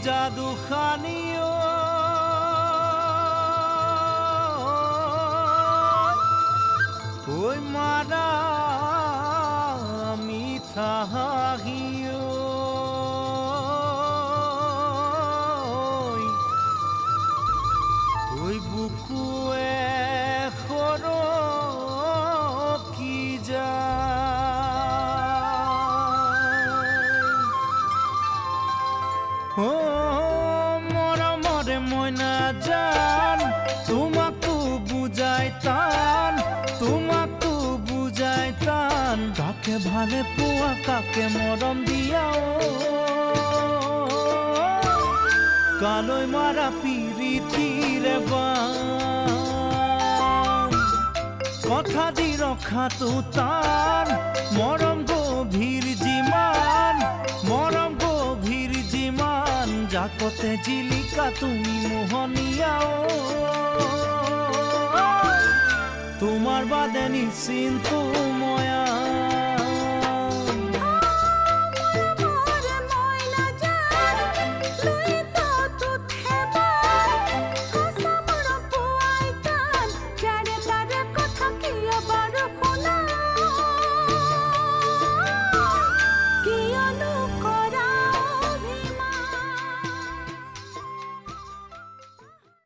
জাদু খানিও ওই মারা মিঠা হাহিও ওই বুকুয়ে খর কি যায় ও মরমরে ময়না জান তোমাকো বুঝাই টান তোমাকো বুঝাই টান কাকে ভালে পোয়া কাকে মরম দিয়াও কালই মারা পিরিতিরে কথা দি রখাতো টান মরম গভীর জিমান মরম গভীর জিমান জাকতে জিলিকা তুমি মোহনিয়াও তোমার বাদে নিশ্চিন্ত